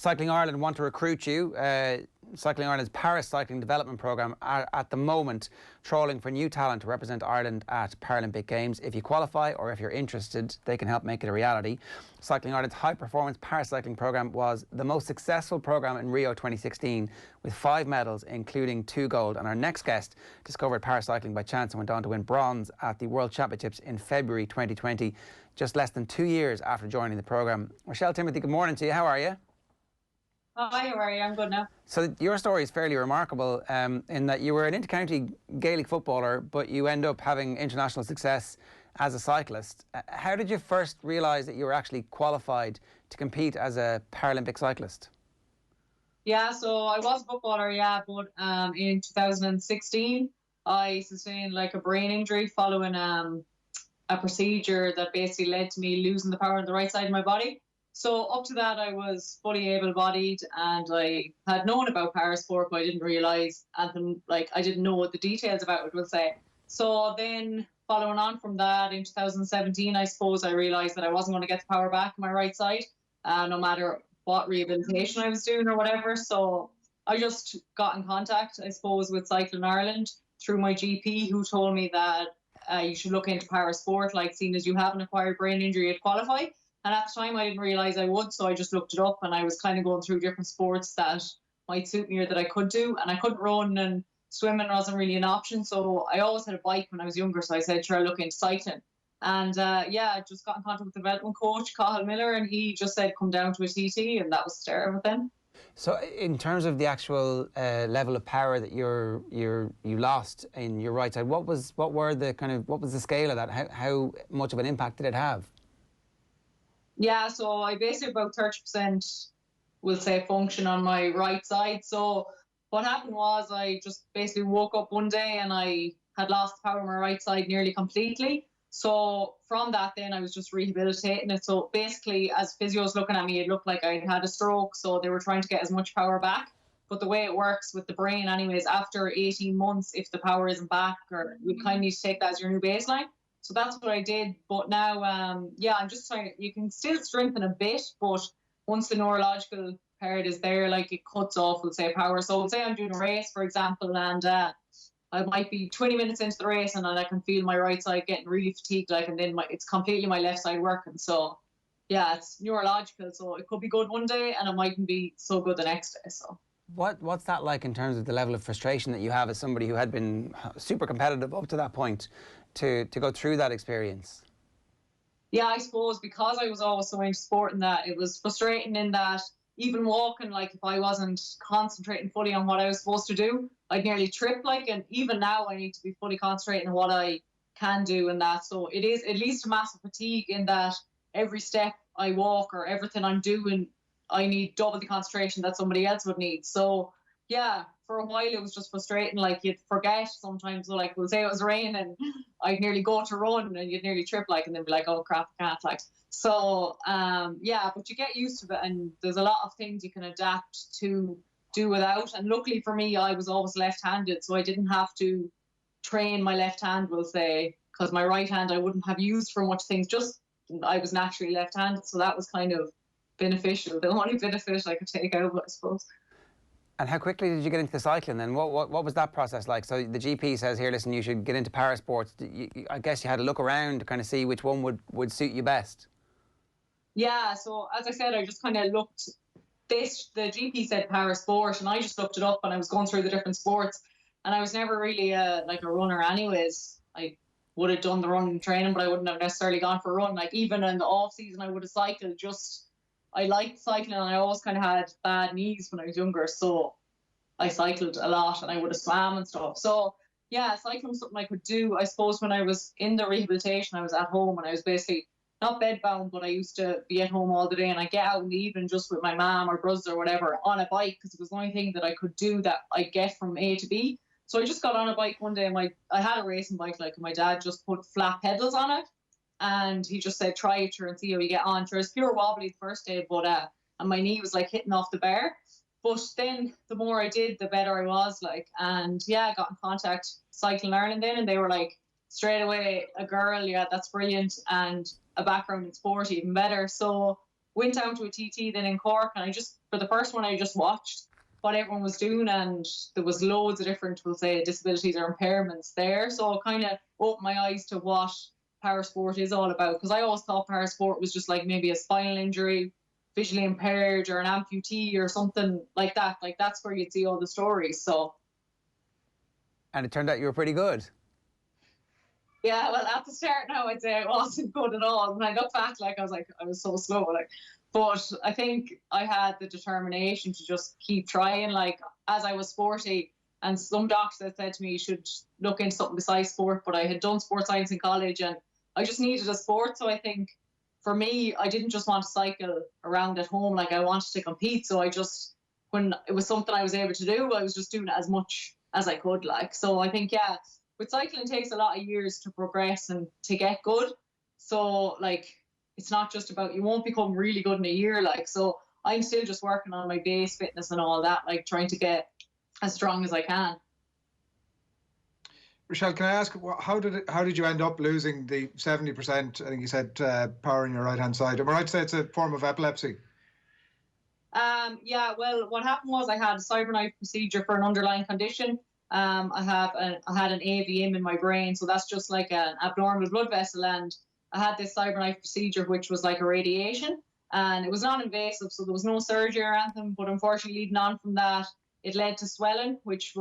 Cycling Ireland want to recruit you. Cycling Ireland's Paracycling development programme are at the moment trawling for new talent to represent Ireland at Paralympic Games. If you qualify or if you're interested, they can help make it a reality. Cycling Ireland's high-performance paracycling programme was the most successful programme in Rio 2016 with 5 medals, including 2 gold. And our next guest discovered paracycling by chance and went on to win bronze at the World Championships in February 2020, just less than 2 years after joining the programme. Richael Timothy, good morning to you. How are you? Hi, how are you? I'm good now. So your story is fairly remarkable in that you were an inter-county Gaelic footballer, but you end up having international success as a cyclist. How did you first realise that you were actually qualified to compete as a Paralympic cyclist? Yeah, so I was a footballer, yeah, but in 2016, I sustained like a brain injury following a procedure that basically led to me losing the power on the right side of my body. So up to that, I was fully able-bodied, and I had known about parasport, but I didn't realise, and I didn't know what the details about it, we'll say. So then, following on from that, in 2017, I suppose I realised that I wasn't going to get the power back on my right side, no matter what rehabilitation I was doing or whatever. So I just got in contact, I suppose, with Cycling Ireland through my GP, who told me that you should look into parasport, like, seeing as you have an acquired brain injury, you'd qualify. And at the time, I didn't realise I would, so I just looked it up, and I was kind of going through different sports that might suit me or that I could do. And I couldn't run, and swimming wasn't really an option. So I always had a bike when I was younger, so I said, sure, I'll look into cycling. And I just got in contact with the development coach, Cathal Miller, and he just said, come down to a TT, and that was the start of it then. So in terms of the actual level of power that you lost in your right side, what was the scale of that? How much of an impact did it have? Yeah, so I basically about 30%, will say, function on my right side. So what happened was I just basically woke up one day and I had lost the power on my right side nearly completely. So from that then I was just rehabilitating it. So basically, as physios looking at me, it looked like I had a stroke. So they were trying to get as much power back. But the way it works with the brain anyways, after 18 months, if the power isn't back, or you kind of need to take that as your new baseline. So that's what I did. But now, I'm just trying, you can still strengthen a bit, but once the neurological part is there, like, it cuts off, we'll say, power. So say I'm doing a race, for example, and I might be 20 minutes into the race and then I can feel my right side getting really fatigued, like, and then it's completely my left side working. So yeah, it's neurological. So it could be good one day and it mightn't be so good the next day. So what's that like in terms of the level of frustration that you have as somebody who had been super competitive up to that point, to go through that experience? Yeah, I suppose because I was always so into sport and that, it was frustrating in that even walking, like, if I wasn't concentrating fully on what I was supposed to do, I'd nearly trip, like, and even now I need to be fully concentrating on what I can do and that. So it leads to massive fatigue in that every step I walk or everything I'm doing, I need double the concentration that somebody else would need. So yeah, for a while it was just frustrating. Like, you'd forget sometimes. So, like, we'll say it was raining, I'd nearly go to run and you'd nearly trip, like, and then be like, oh crap, I can't, like. So but you get used to it, and there's a lot of things you can adapt to do without. And luckily for me, I was always left-handed, so I didn't have to train my left hand, we'll say, because my right hand I wouldn't have used for much things. Just I was naturally left-handed, so that was kind of beneficial. The only benefit I could take out, I suppose. And how quickly did you get into the cycling then? What was that process like? So the GP says here, listen, you should get into parasports. I guess you had to look around to kind of see which one would suit you best. Yeah, so as I said, I just kind of looked. The GP said parasport, and I just looked it up, and I was going through the different sports, and I was never really a runner anyways. I would have done the running training, but I wouldn't have necessarily gone for a run. Like, even in the off season, I would have cycled. I liked cycling, and I always kind of had bad knees when I was younger, so I cycled a lot, and I would have swam and stuff. So yeah, cycling was something I could do. I suppose when I was in the rehabilitation, I was at home, and I was basically not bedbound, but I used to be at home all the day, and I get out in the evening just with my mum or brothers or whatever on a bike, because it was the only thing that I could do that I get from A to B. So I just got on a bike one day, and I had a racing bike, like, and my dad just put flat pedals on it, and he just said, try it and see how you get on. Sure, it was pure wobbly the first day, but and my knee was like hitting off the bar. But then the more I did, the better I was, like. And yeah, I got in contact Cycling Ireland then, and they were like, straight away, a girl, yeah, that's brilliant, and a background in sport, even better. So went down to a TT then in Cork, and for the first one, I just watched what everyone was doing, and there was loads of different, we'll say, disabilities or impairments there. So it kind of opened my eyes to what parasport is all about, because I always thought parasport was just like maybe a spinal injury, visually impaired, or an amputee or something like that. Like that's where you'd see all the stories. So, and it turned out you were pretty good. Yeah, well, at the start now, I'd say I wasn't good at all. When I look back, like I was so slow. Like, but I think I had the determination to just keep trying. Like as I was sporty, and some doctors had said to me, you should look into something besides sport. But I had done sports science in college, and I just needed a sport. So I think for me, I didn't just want to cycle around at home. Like I wanted to compete. So when it was something I was able to do, I was just doing it as much as I could. Like, so I think, yeah, with cycling, it takes a lot of years to progress and to get good. So like, it's not just about, you won't become really good in a year. Like, so I'm still just working on my base fitness and all that, like trying to get as strong as I can. Richael, can I ask, how did you end up losing the 70%? I think you said power in your right hand side. Am I right to say it's a form of epilepsy? Yeah. Well, what happened was I had a cyberknife procedure for an underlying condition. I had an AVM in my brain, so that's just like an abnormal blood vessel, and I had this cyberknife procedure, which was like a radiation, and it was non-invasive, so there was no surgery or anything. But unfortunately, leading on from that, it led to swelling, which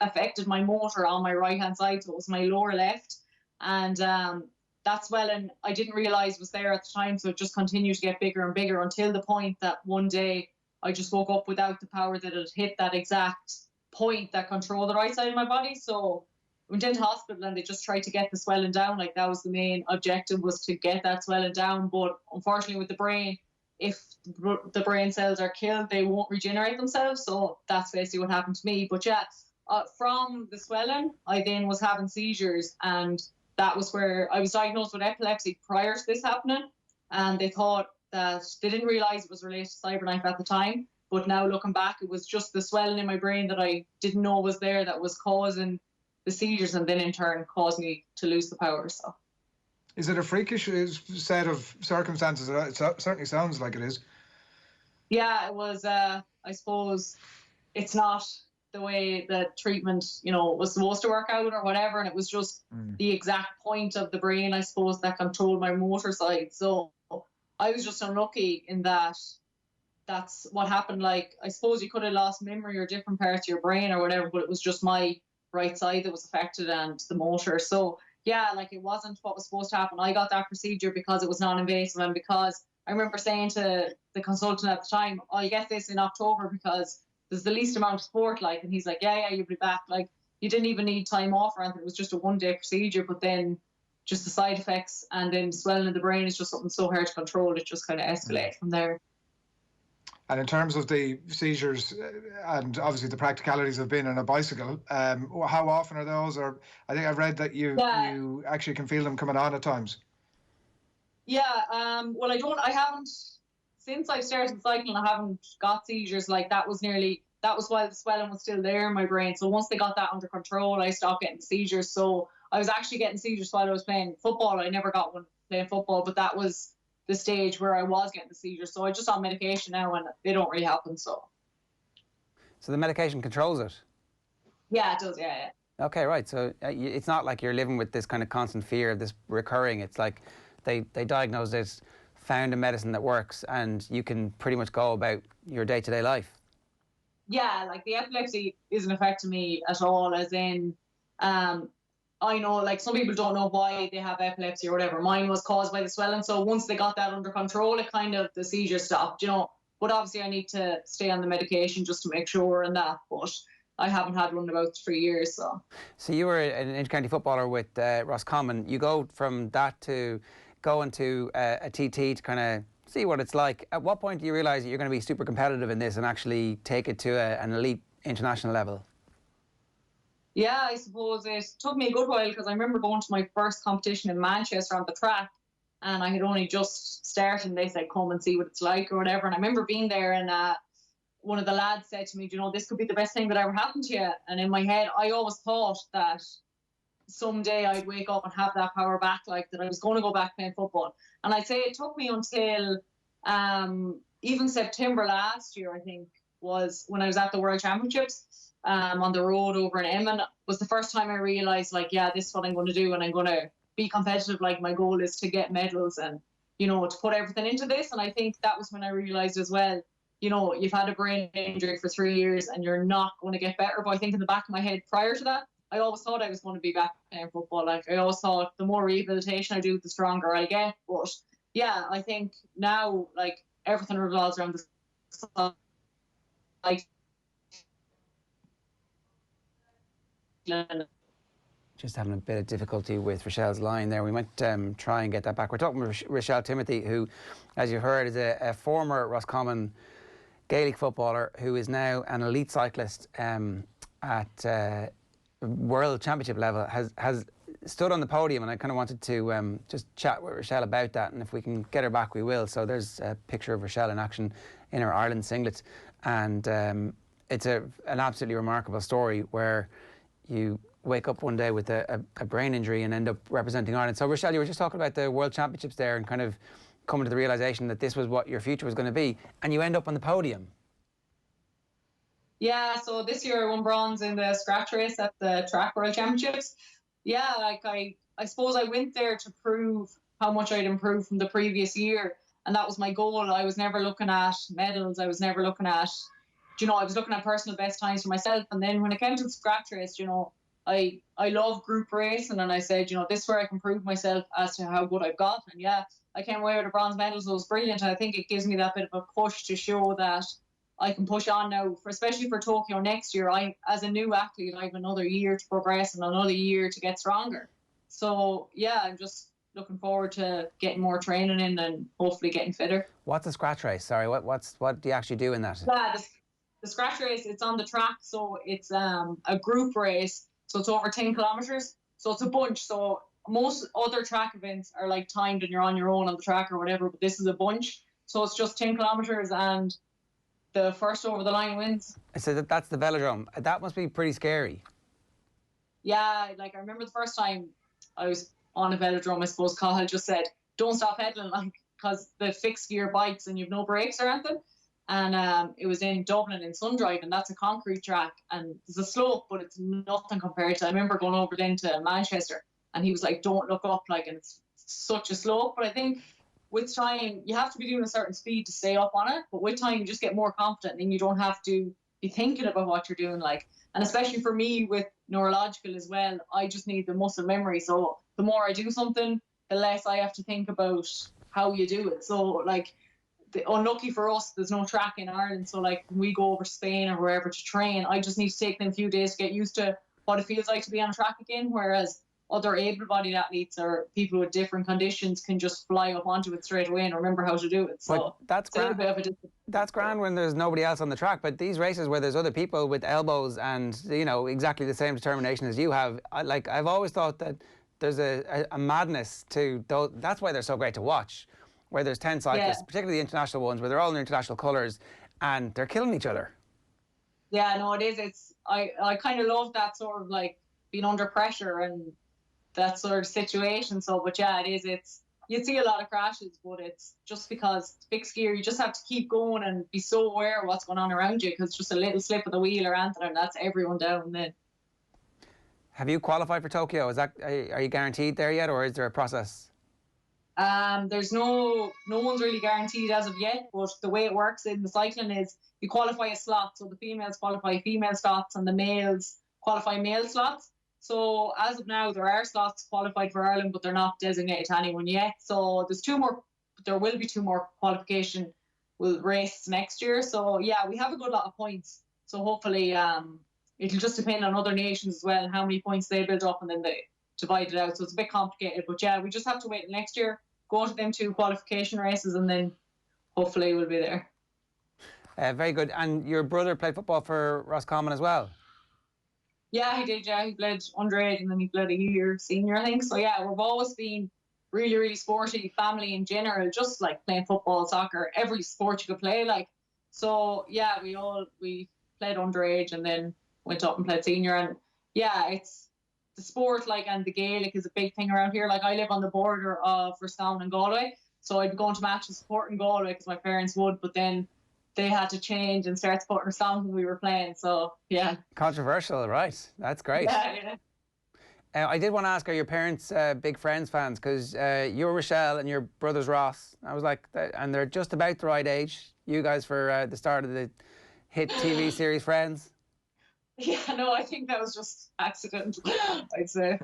affected my motor on my right hand side, so it was my lower left, and that swelling I didn't realize was there at the time, so it just continued to get bigger and bigger until the point that one day I just woke up without the power that had hit that exact point that controlled the right side of my body. So I went into hospital and they just tried to get the swelling down. Like that was the main objective, was to get that swelling down. But unfortunately with the brain, if the brain cells are killed, they won't regenerate themselves. So that's basically what happened to me. But yeah, from the swelling, I then was having seizures, and that was where I was diagnosed with epilepsy prior to this happening. And they thought that, they didn't realize it was related to cyberknife at the time. But now looking back, it was just the swelling in my brain that I didn't know was there that was causing the seizures, and then in turn caused me to lose the power. So, is it a freakish set of circumstances? It certainly sounds like it is. Yeah, it was. I suppose it's not the way that treatment, was supposed to work out or whatever, and it was just the exact point of the brain, I suppose, that controlled my motor side. So I was just unlucky in that. That's what happened. Like, I suppose you could have lost memory or different parts of your brain or whatever, but it was just my right side that was affected and the motor. So yeah, like it wasn't what was supposed to happen. I got that procedure because it was non-invasive, and because I remember saying to the consultant at the time, I'll get this in October because there's the least amount of sport, like, and he's like, yeah, you'll be back. Like, you didn't even need time off or anything. It was just a 1-day procedure, but then just the side effects and then swelling in the brain is just something so hard to control. It just kind of escalated from there. And in terms of the seizures and obviously the practicalities of being on a bicycle, how often are those? Or I think I've read that you actually can feel them coming on at times. Yeah, well, I haven't, since I've started cycling, I haven't got seizures. Like that was while the swelling was still there in my brain. So once they got that under control, I stopped getting seizures. So I was actually getting seizures while I was playing football. I never got one playing football, but that was the stage where I was getting the seizures. So I just on medication now, and they don't really happen. So the medication controls it? Yeah, it does. Yeah. Okay, right. So it's not like you're living with this kind of constant fear of this recurring. It's like they diagnosed it, found a medicine that works, and you can pretty much go about your day-to-day life. Yeah, like the epilepsy isn't affecting me at all, as in, I know, like, some people don't know why they have epilepsy or whatever. Mine was caused by the swelling. So once they got that under control, it kind of, the seizure stopped, But obviously I need to stay on the medication just to make sure and that. But I haven't had one in about 3 years, so. So you were an inter-county footballer with Roscommon. You go from that to going to a TT to kind of see what it's like. At what point do you realise that you're going to be super competitive in this and actually take it to an elite international level? Yeah, I suppose it took me a good while, because I remember going to my first competition in Manchester on the track, and I had only just started, and they said, come and see what it's like or whatever. And I remember being there, and one of the lads said to me, this could be the best thing that ever happened to you. And in my head, I always thought that someday I'd wake up and have that power back, like that I was going to go back playing football. And I'd say it took me until Even September last year, I think, was when I was at the World Championships on the road over in Emmen, was the first time I realised, like, yeah, this is what I'm going to do, and I'm going to be competitive. Like, my goal is to get medals and, you know, to put everything into this. And I think that was when I realised as well, you know, you've had a brain injury for 3 years and you're not going to get better. But I think in the back of my head prior to that, I always thought I was going to be back playing football. Like, I always thought the more rehabilitation I do, the stronger I get. But yeah, I think now, like, everything revolves around the like. Just having a bit of difficulty with Rochelle's line there. We might try and get that back. We're talking with Richael Timothy, who, as you heard, is a former Roscommon Gaelic footballer who is now an elite cyclist at World Championship level, has stood on the podium, and I kind of wanted to just chat with Rochelle about that, and if we can get her back, we will. So there's a picture of Rochelle in action in her Ireland singlet, and it's an absolutely remarkable story where you wake up one day with a brain injury and end up representing Ireland. So Rochelle, you were just talking about the World Championships there and kind of coming to the realisation that this was what your future was going to be, and you end up on the podium. Yeah, so this year I won bronze in the scratch race at the Track World Championships. Yeah, like I suppose I went there to prove how much I'd improved from the previous year, and that was my goal. I was never looking at medals. I was never looking at, you know, I was looking at personal best times for myself. And then when it came to the scratch race, you know, I love group racing, and I said, you know, this is where I can prove myself as to how good I've got. And yeah, I came away with a bronze medal, so it was brilliant. And I think it gives me that bit of a push to show that I can push on now, especially for Tokyo next year. As a new athlete, I have another year to progress and another year to get stronger. So yeah, I'm just looking forward to getting more training in and hopefully getting fitter. What's a scratch race? Sorry, what do you actually do in that? Yeah, the scratch race, it's on the track, so it's a group race. So it's over 10 kilometres. So it's a bunch. So most other track events are like timed and you're on your own on the track or whatever, but this is a bunch. So it's just 10 kilometres and the first over the line wins. So that's the velodrome. That must be pretty scary. Yeah, like I remember the first time I was on a velodrome, I suppose Cathal just said, don't stop pedaling, like, because the fixed gear bikes and you've no brakes or anything. And it was in Dublin in Sundrive, and that's a concrete track, and there's a slope, but it's nothing compared to. I remember going over then to Manchester, and he was like, "Don't look up," like, and it's such a slope. But I think with time, you have to be doing a certain speed to stay up on it. But with time, you just get more confident, and you don't have to be thinking about what you're doing. Like, and especially for me with neurological as well, I just need the muscle memory. So the more I do something, the less I have to think about how you do it. So like. Unlucky for us, there's no track in Ireland, so like when we go over to Spain or wherever to train, I just need to take them a few days to get used to what it feels like to be on a track again, whereas other able-bodied athletes or people with different conditions can just fly up onto it straight away and remember how to do it. So but that's grand. That's grand when there's nobody else on the track, but these races where there's other people with elbows and, you know, exactly the same determination as you have, I've always thought that there's a madness to those. That's why they're so great to watch, where there's 10 cyclists, particularly the international ones, where they're all in international colours and they're killing each other. Yeah, no, it is. I kind of love that sort of like being under pressure and that sort of situation. So, but yeah, it is. You'd see a lot of crashes, but it's just because it's fixed gear, you just have to keep going and be so aware of what's going on around you, because just a little slip of the wheel or anything, and that's everyone down then. Have you qualified for Tokyo? Are you guaranteed there yet, or is there a process? There's no one's really guaranteed as of yet, but the way it works in the cycling is you qualify a slot. So the females qualify female slots and the males qualify male slots. So as of now, there are slots qualified for Ireland, but they're not designated to anyone yet. So there will be two more qualification will race next year. So yeah, we have a good lot of points. So hopefully it'll just depend on other nations as well and how many points they build up, and then they divide it out. So it's a bit complicated, but yeah, we just have to wait next year, go to them 2 qualification races, and then hopefully we'll be there. Very good. And your brother played football for Roscommon as well? Yeah, he did. Yeah, he played underage and then he played a year senior, I think. So yeah, we've always been really, really sporty family in general, just like playing football, soccer, every sport you could play. Like, so yeah, we played underage and then went up and played senior. And yeah, it's the sport, like, and the Gaelic is a big thing around here. Like, I live on the border of Roscommon and Galway, So I'd be going to matches supporting Galway because my parents would, but then they had to change and start supporting Song when we were playing. So yeah. Controversial, right? That's great. Yeah. I did want to ask, are your parents big Friends fans? Because you're Rochelle and your brother's Ross. I was like, and they're just about the right age. You guys for the start of the hit TV series Friends. Yeah, no, I think that was just accident, I'd say.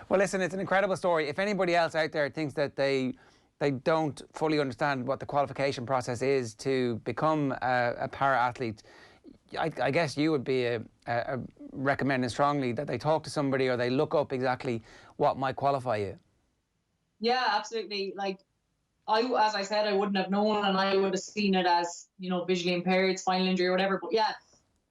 Well, listen, it's an incredible story. If anybody else out there thinks that they don't fully understand what the qualification process is to become a para-athlete, I guess you would be recommending strongly that they talk to somebody or they look up exactly what might qualify you. Yeah, absolutely. Like, as I said, I wouldn't have known, and I would have seen it as, you know, visually impaired, spinal injury or whatever. But yeah,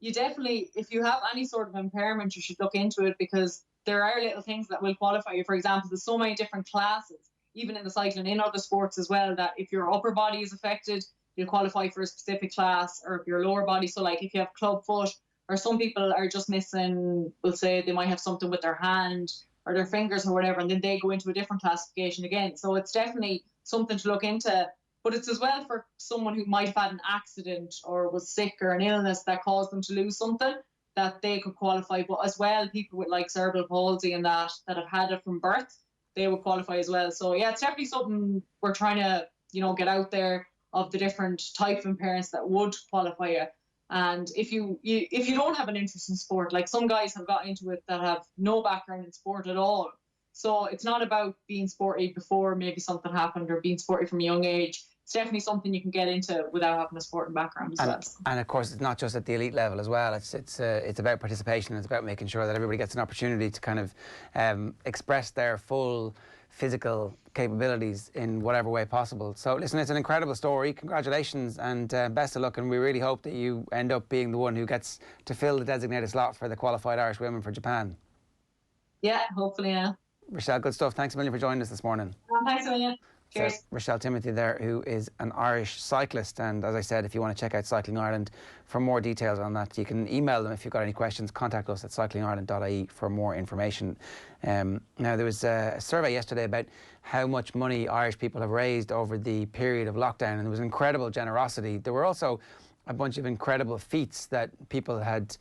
you definitely, if you have any sort of impairment, you should look into it, because there are little things that will qualify you. For example, there's so many different classes, even in the cycling, in other sports as well, that if your upper body is affected, you'll qualify for a specific class, or if your lower body. So like if you have club foot, or some people are just missing, we'll say they might have something with their hand or their fingers or whatever, and then they go into a different classification again. So it's definitely something to look into. But it's as well for someone who might have had an accident or was sick or an illness that caused them to lose something, that they could qualify. But as well, people with like cerebral palsy and that have had it from birth, they would qualify as well. So yeah, it's definitely something we're trying to, you know, get out there, of the different type of impairments that would qualify you. And if you don't have an interest in sport, like some guys have got into it that have no background in sport at all. So it's not about being sporty before maybe something happened, or being sporty from a young age. It's definitely something you can get into without having a sporting background as well. And of course, it's not just at the elite level as well. It's about participation. It's about making sure that everybody gets an opportunity to kind of express their full physical capabilities in whatever way possible. So listen, it's an incredible story. Congratulations and best of luck, and we really hope that you end up being the one who gets to fill the designated slot for the qualified Irish women for Japan. Yeah, hopefully, yeah. Rochelle, good stuff. Thanks a million for joining us this morning. Thanks a million. Cheers. So, Richael Timothy there, who is an Irish cyclist. And as I said, if you want to check out Cycling Ireland for more details on that, you can email them if you've got any questions. Contact us at cyclingireland.ie for more information. Now, there was a survey yesterday about how much money Irish people have raised over the period of lockdown, and there was incredible generosity. There were also a bunch of incredible feats that people had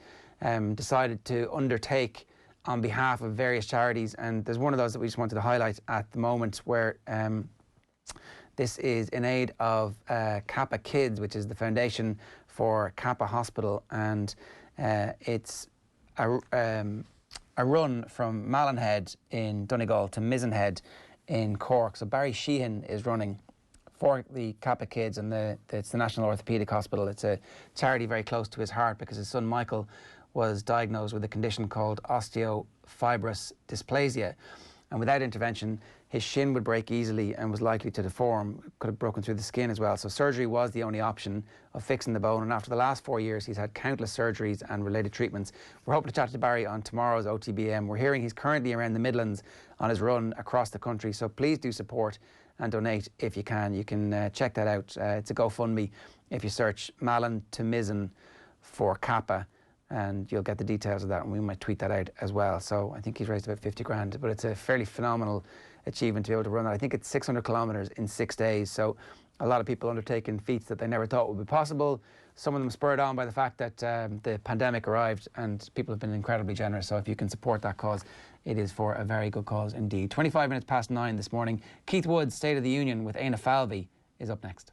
decided to undertake on behalf of various charities, and there's one of those that we just wanted to highlight at the moment, where this is in aid of Kappa Kids, which is the foundation for Kappa Hospital, and it's a run from Mallinhead in Donegal to Mizenhead in Cork. So Barry Sheehan is running for the Kappa Kids, and it's the National Orthopaedic Hospital. It's a charity very close to his heart, because his son Michael was diagnosed with a condition called osteofibrous dysplasia, and without intervention his shin would break easily and was likely to deform, could have broken through the skin as well. So surgery was the only option of fixing the bone, and after the last 4 years he's had countless surgeries and related treatments. We're hoping to chat to Barry on tomorrow's OTB AM. We're hearing he's currently around the Midlands on his run across the country, so please do support and donate if you can. You can check that out. It's a GoFundMe if you search Malin to Mizen for Kappa, and you'll get the details of that, and we might tweet that out as well. So I think he's raised about 50 grand, but it's a fairly phenomenal achievement to be able to run that. I think it's 600 kilometres in 6 days, so a lot of people undertaking feats that they never thought would be possible. Some of them spurred on by the fact that the pandemic arrived, and people have been incredibly generous. So if you can support that cause, it is for a very good cause indeed. 25 minutes past 9 this morning. Keith Wood's State of the Union with Éanna Falvey is up next.